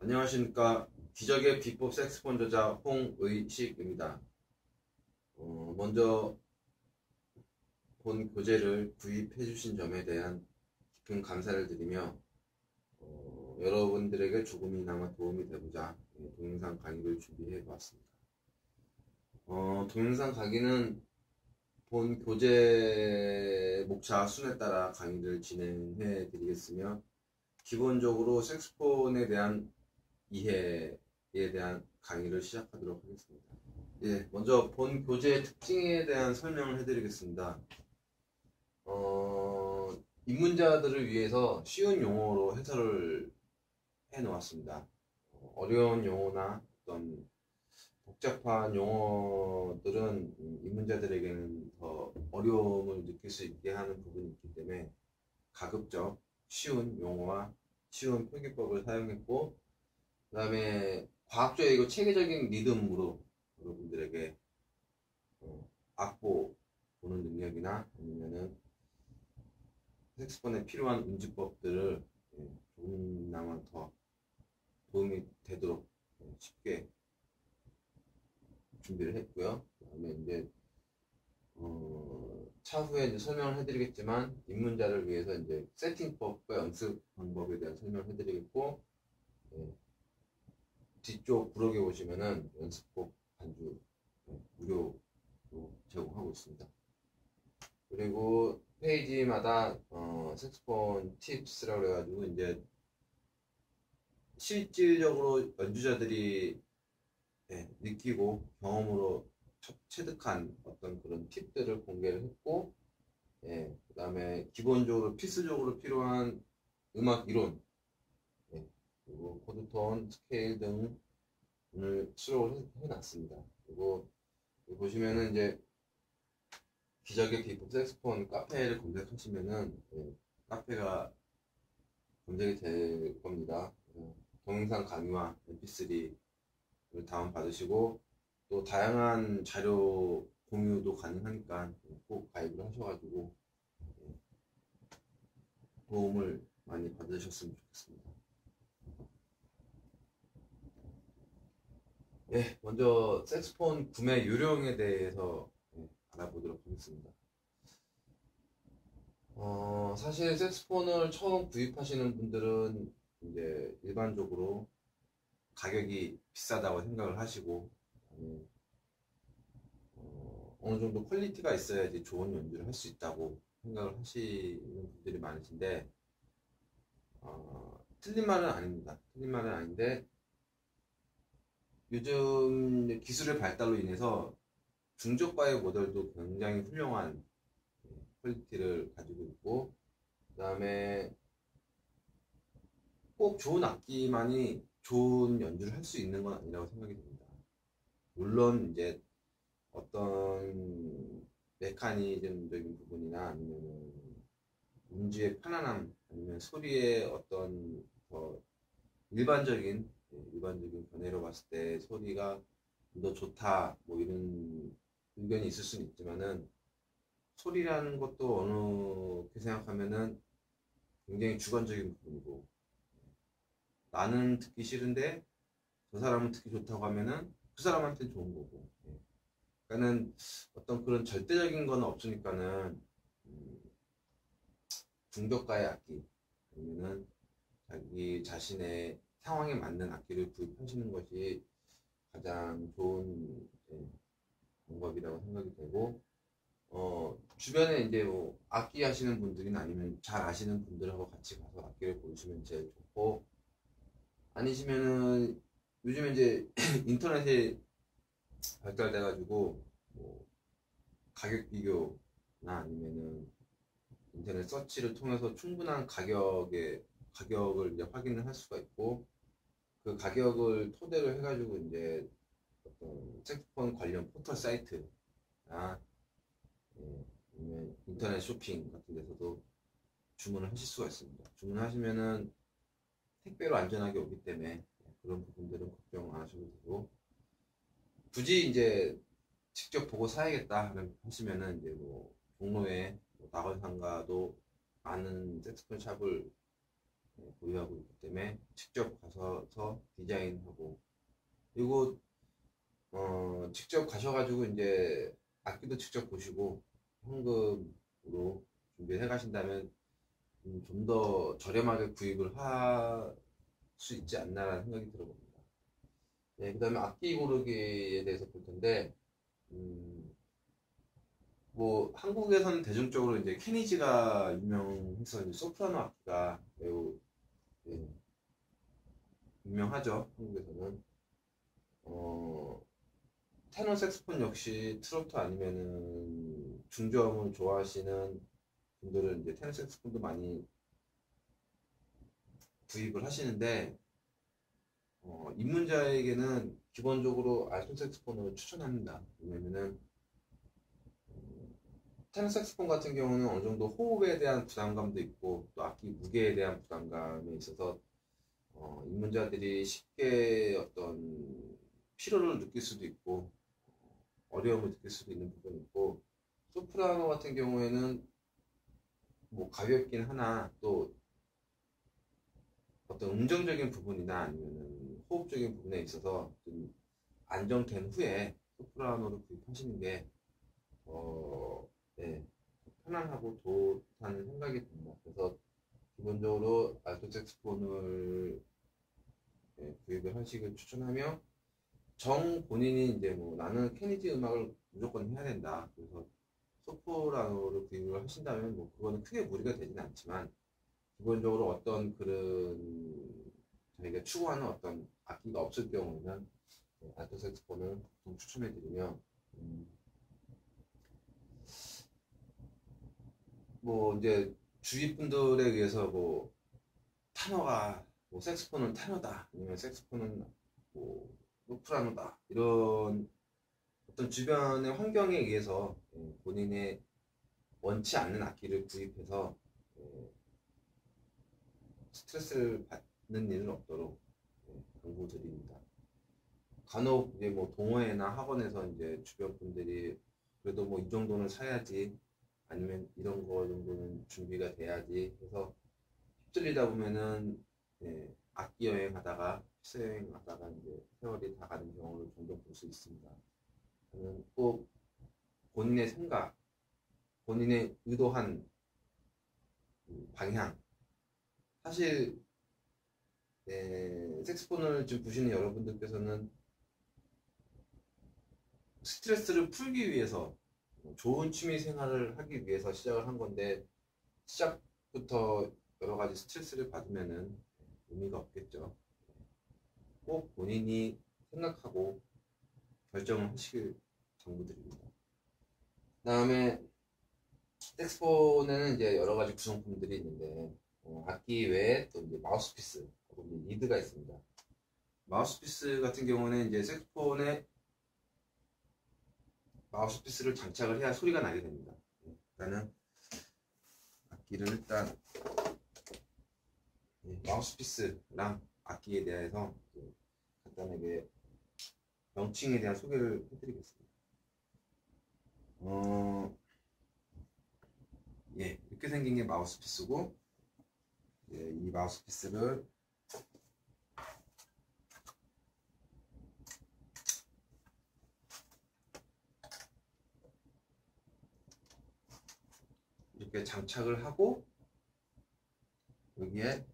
안녕하십니까. 기적의 비법 색스폰 저자 홍의식입니다. 먼저 본 교재를 구입해 주신 점에 대한 깊은 감사를 드리며 여러분들에게 조금이나마 도움이 되고자 동영상 강의를 준비해 보았습니다. 동영상 강의는 본 교재 목차 순에 따라 강의를 진행해 드리겠으며, 기본적으로 색스폰에 대한 이해에 대한 강의를 시작하도록 하겠습니다. 예, 먼저 본 교재의 특징에 대한 설명을 해드리겠습니다. 입문자들을 위해서 쉬운 용어로 해설을 해 놓았습니다. 어려운 용어나 어떤 복잡한 용어들은 입문자들에게는 더 어려움을 느낄 수 있게 하는 부분이 있기 때문에 가급적 쉬운 용어와 쉬운 표기법을 사용했고, 그 다음에 과학적이고 체계적인 리듬으로 여러분들에게 악보 보는 능력이나 아니면은 색스폰에 필요한 운지법들을 조금이나마 더 도움이 되도록 쉽게 준비를 했고요. 그 다음에 이제 차후에 이제 설명을 해드리겠지만, 입문자를 위해서 이제 세팅법과 연습 방법에 대한 설명을 해드리겠고, 뒤쪽 부록에 보시면은 연습곡 반주 무료로 제공하고 있습니다. 그리고 페이지마다 색스폰 팁스라고 해가지고 이제 실질적으로 연주자들이 느끼고 경험으로 체득한 어떤 그런 팁들을 공개를 했고, 그 다음에 기본적으로 필수적으로 필요한 음악 이론, 그리고 코드톤, 스케일 등을 수록을 해놨습니다. 그리고 보시면은 이제 기적의 비법 색스폰 카페를 검색하시면은 카페가 검색이 될 겁니다. 동영상 강의와 mp3를 다운받으시고, 또 다양한 자료 공유도 가능하니까 꼭 가입을 하셔가지고 도움을 많이 받으셨으면 좋겠습니다. 먼저 색스폰 구매 요령에 대해서 알아보도록 하겠습니다. 사실 색스폰을 처음 구입하시는 분들은 이제 일반적으로 가격이 비싸다고 생각을 하시고, 어느 정도 퀄리티가 있어야지 좋은 연주를 할 수 있다고 생각을 하시는 분들이 많으신데, 틀린 말은 아닙니다. 틀린 말은 아닌데, 요즘 기술의 발달로 인해서 중저가의 모델도 굉장히 훌륭한 퀄리티를 가지고 있고, 그 다음에 꼭 좋은 악기만이 좋은 연주를 할 수 있는 건 아니라고 생각이 듭니다. 물론 이제 어떤 메커니즘적인 부분이나 아니면 음질의 편안함, 아니면 소리의 어떤 일반적인 견해로 봤을 때 소리가 좀 더 좋다, 뭐 이런 의견이 있을 수는 있지만은, 소리라는 것도 어떻게 생각하면은 굉장히 주관적인 부분이고, 나는 듣기 싫은데 저 사람은 듣기 좋다고 하면은 그 사람한테는 좋은 거고, 그러니까는 어떤 그런 절대적인 건 없으니까는 중저가의 악기, 아니면은 자기 자신의 상황에 맞는 악기를 구입하시는 것이 가장 좋은 방법이라고 생각이 되고, 주변에 이제 뭐 악기 하시는 분들이나 아니면 잘 아시는 분들하고 같이 가서 악기를 보시면 제일 좋고, 아니시면은 요즘에 이제 인터넷에 발달돼가지고 뭐 가격 비교나 아니면은 인터넷 서치를 통해서 충분한 가격을 이제 확인을 할 수가 있고, 그 가격을 토대로 해가지고 이제 어떤 색스폰 관련 포털 사이트나 아니면 인터넷 쇼핑 같은 데서도 주문을 하실 수가 있습니다. 주문하시면은 택배로 안전하게 오기 때문에 그런 부분들은 걱정 안 하셔도 되고, 굳이 이제 직접 보고 사야겠다 하시면은 이제 뭐 종로에 낙원상가도 많은 색스폰 샵을 보유하고 있기 때문에 직접 가서 디자인하고, 그리고 직접 가셔가지고 이제 악기도 직접 보시고 현금으로 준비해 가신다면 좀 더 저렴하게 구입을 할 수 있지 않나라는 생각이 들어봅니다. 네, 그 다음에 악기 고르기에 대해서 볼 텐데, 뭐 한국에서는 대중적으로 이제 케니지가 유명해서 이제 소프라노 악기가 매우 예, 유명하죠. 한국에서는 테너 색스폰 역시 트로트 아니면은 중저음을 좋아하시는 분들은 이제 테너 색스폰도 많이 구입을 하시는데, 입문자에게는 기본적으로 알토 색스폰을 추천합니다. 왜냐면은 테너 색스폰 같은 경우는 어느 정도 호흡에 대한 부담감도 있고 또 악기 무게에 대한 부담감에 있어서 입문자들이 쉽게 어떤 피로를 느낄 수도 있고 어려움을 느낄 수도 있는 부분이 있고, 소프라노 같은 경우에는 뭐 가볍긴 하나 또 어떤 음정적인 부분이나 아니면 호흡적인 부분에 있어서 좀 안정된 후에 소프라노를 구입하시는 게 네, 편안하고 좋다는 생각이 듭니다. 그래서 기본적으로 알토 색스폰을 구입을 하시길 추천하며, 정 본인이 이제 뭐 나는 케니지 음악을 무조건 해야 된다, 그래서 소프라노를 구입을 하신다면 뭐 그거는 크게 무리가 되진 않지만, 기본적으로 어떤 그런 저희가 추구하는 어떤 악기가 없을 경우에는 알토 색스폰을 좀 추천해드리며, 음, 뭐 이제 주위 분들에 의해서 뭐 타노가 뭐 색스폰은 타노다 아니면 색스폰은 뭐 소프라노다 이런 어떤 주변의 환경에 의해서 본인의 원치 않는 악기를 구입해서 스트레스를 받는 일은 없도록 당부드립니다. 간혹 이제 뭐 동호회나 학원에서 이제 주변 분들이 그래도 뭐 이 정도는 사야지 아니면 이런 거 정도는 준비가 돼야지 해서 휩쓸리다 보면은 악기 여행하다가 피서 여행하다가 이제 세월이 다 가는 경우를 종종 볼 수 있습니다. 저는 꼭 본인의 생각, 본인의 의도한 방향, 사실 색스폰을 지금 보시는 여러분들께서는 스트레스를 풀기 위해서 좋은 취미 생활을 하기 위해서 시작을 한 건데, 시작부터 여러 가지 스트레스를 받으면은 의미가 없겠죠. 꼭 본인이 생각하고 결정을 하시길 당부드립니다. 다음에 색스폰에는 이제 여러 가지 구성품들이 있는데 악기 외에 또 이제 마우스피스, 리드가 있습니다. 마우스피스 같은 경우는 이제 색스폰에 마우스피스를 장착을 해야 소리가 나게 됩니다. 일단은 악기를 일단 마우스피스랑 악기에 대해서 간단하게 명칭에 대한 소개를 해드리겠습니다. 이렇게 생긴 게 마우스피스고, 이 마우스피스를 이렇게 장착을 하고 여기에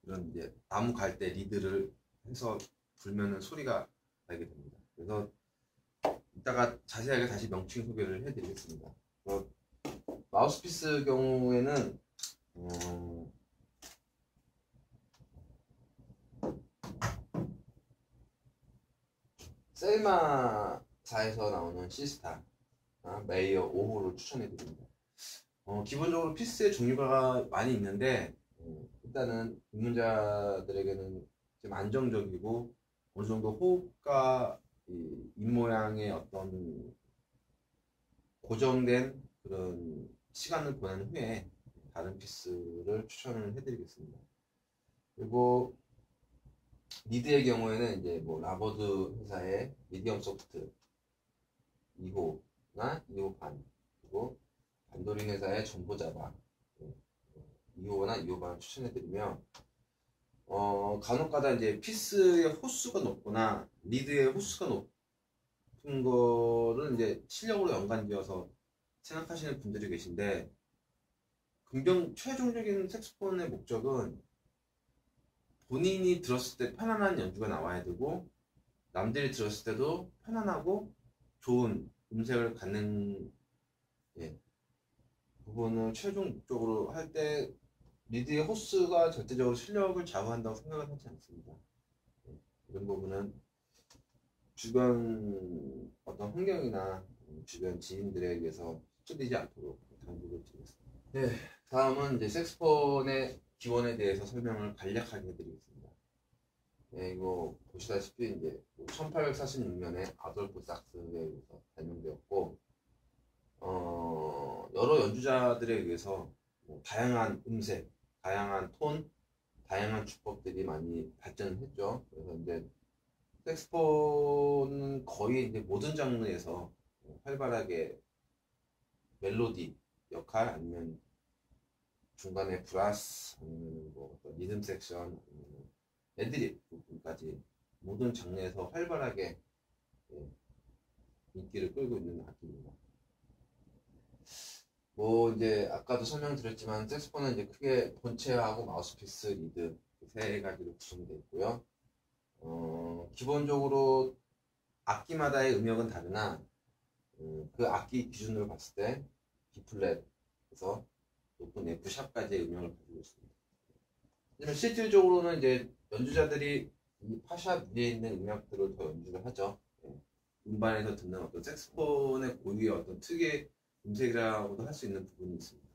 이런 이제 나무 갈대 리드를 해서 불면은 소리가 나게 됩니다. 그래서 이따가 자세하게 다시 명칭 소개를 해드리겠습니다. 마우스피스 경우에는 셀마사에서 나오는 시스타 메이어 5호를 추천해드립니다. 기본적으로 피스의 종류가 많이 있는데 일단은 입문자들에게는 좀 안정적이고 어느 정도 호흡과 입 모양의 어떤 고정된 그런 시간을 보낸 후에 다른 피스를 추천을 해드리겠습니다. 그리고 리드의 경우에는 이제 뭐 라버드 회사의 미디엄 소프트 2호나 2호 반, 그리고 반도린 회사의 전보자바 2호나 2호반을 추천해드리며, 간혹가다 이제 피스의 호수가 높거나 리드의 호수가 높은 거를 이제 실력으로 연관지어서 생각하시는 분들이 계신데, 최종적인 색소폰의 목적은 본인이 들었을 때 편안한 연주가 나와야 되고, 남들이 들었을 때도 편안하고 좋은 음색을 갖는, 예, 부분을 최종 목적으로 할 때 리드의 호스가 절대적으로 실력을 좌우한다고 생각은 하지 않습니다. 예, 이런 부분은 주변 어떤 환경이나 주변 지인들에 의해서 휩쓸리지 않도록 당부를 드리겠습니다. 네, 다음은 이제 색소폰의 기원에 대해서 설명을 간략하게 해드리겠습니다. 네, 이거 보시다시피 이제 1846년에 아돌프 sak스에 의해서 발명되었고, 여러 연주자들에 의해서 다양한 음색, 다양한 톤, 다양한 주법들이 많이 발전을 했죠. 그래서 이제 색소폰은 거의 이제 모든 장르에서 활발하게 멜로디 역할, 아니면 중간에 브라스, 아니면 뭐 어떤 리듬 섹션, 아니면 애드립 부분까지 모든 장르에서 활발하게, 예, 인기를 끌고 있는 악기입니다. 뭐 이제 아까도 설명드렸지만 색소폰은 이제 크게 본체하고 마우스피스, 리드 세 가지로 구성되어 있고요. 기본적으로 악기마다의 음역은 다르나, 그 악기 기준으로 봤을 때 B플랫에서 높은 F샵까지의 음역을 가지고 있습니다. 하지만 실질적으로는 이제 연주자들이 이 파샵 위에 있는 음역들을 더 연주를 하죠. 음반에서 듣는 어떤 색소폰의 고유의 어떤 특유의 음색이라고도 할 수 있는 부분이 있습니다.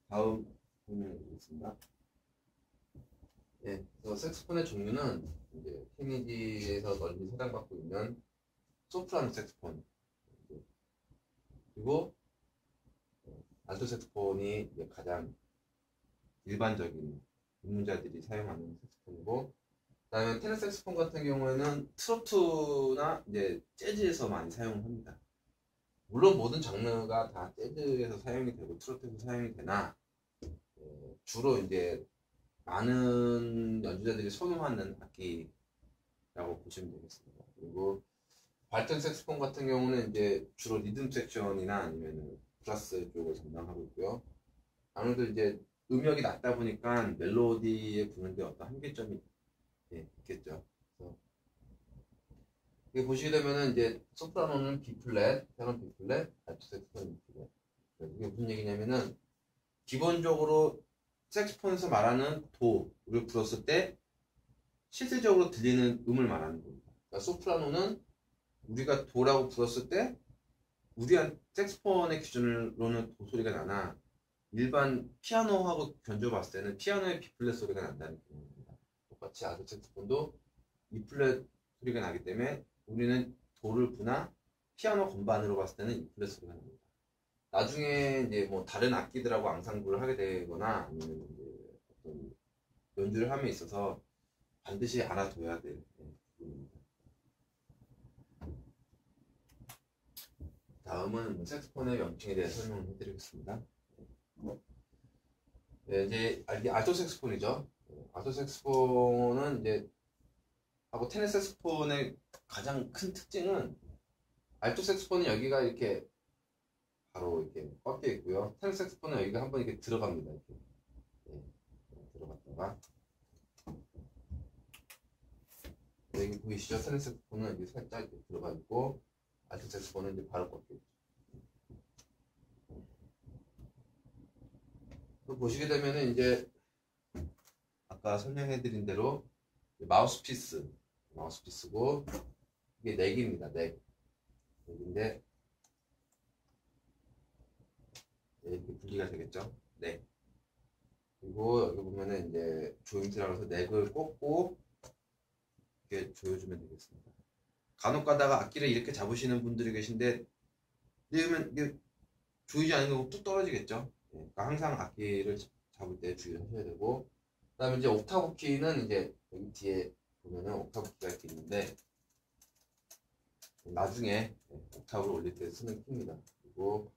다음 설명드리겠습니다. 예, 그래서 색소폰의 종류는 이제 케니지에서 널리 사랑받고 있는 소프라노 색소폰, 그리고 알토 색소폰이 가장 일반적인 입문자들이 사용하는 색소폰이고, 그다음에 테너 색소폰 같은 경우에는 트로트나 이제 재즈에서 많이 사용합니다. 물론 모든 장르가 다 재즈에서 사용이 되고 트로트에서 사용이 되나, 주로 이제 많은 연주자들이 선호하는 악기라고 보시면 되겠습니다. 그리고 발전 색소폰 같은 경우는 이제 주로 리듬 섹션이나 아니면 브라스 쪽을 담당하고 있고요. 아무래도 이제 음역이 낮다 보니까 멜로디에 부는데 어떤 한계점이, 예, 있겠죠. 이게 보시게 되면은 이제 소프라노는 B플랫, 테너는 B플랫, 알토 색소폰은 B플랫. 이게 무슨 얘기냐면은 기본적으로 색소폰에서 말하는 도를 불었을 때 실질적으로 들리는 음을 말하는 겁니다. 그러니까 소프라노는 우리가 도라고 불었을 때 우리한 색소폰의 기준으로는 도 소리가 나나, 일반 피아노하고 견줘봤을 때는 피아노의 B플랫 소리가 난다는 개념입니다. 똑같이 알토 색소폰도 E플랫 소리가 나기 때문에 우리는 도를 부나 피아노 건반으로 봤을 때는 E플랫 소리가 납니다. 나중에 이제 뭐 다른 악기들하고 앙상블을 하게 되거나 아니면 이제 어떤 연주를 함에 있어서 반드시 알아둬야 될 부분입니다. 다음은 색소폰의 명칭에 대해 설명을 해드리겠습니다. 네, 이제 알토 색소폰이죠. 알토 색소폰은 이제 하고 테너 색소폰의 가장 큰 특징은, 알토 색소폰은 여기가 이렇게 바로 이렇게 꺾여 있고요. 테너 색소폰은 여기가 한번 이렇게 들어갑니다. 이렇게, 네, 들어갔다가, 여기 보이시죠? 테너 색소폰은 여기 살짝 이렇게 들어가 있고, 알토 색소폰은 이제 바로 꺾여 있죠. 또 보시게 되면은 이제 아까 설명해드린 대로 마우스피스고, 이게 넥입니다. 넥인데 이렇게 분리가 되겠죠. 넥. 그리고 여기 보면은 이제 조인트라고 해서 넥을 꽂고 이렇게 조여주면 되겠습니다. 간혹 가다가 악기를 이렇게 잡으시는 분들이 계신데, 이러면 이게 조이지 않으면 뚝 떨어지겠죠. 그러니까 항상 악기를 잡을 때 주의하셔야 되고, 그 다음에 이제 옥타브 키는 이제 여기 뒤에 보면은 옥타브 키가 이렇게 있는데, 나중에 옥타브를 올릴 때 쓰는 키입니다. 그리고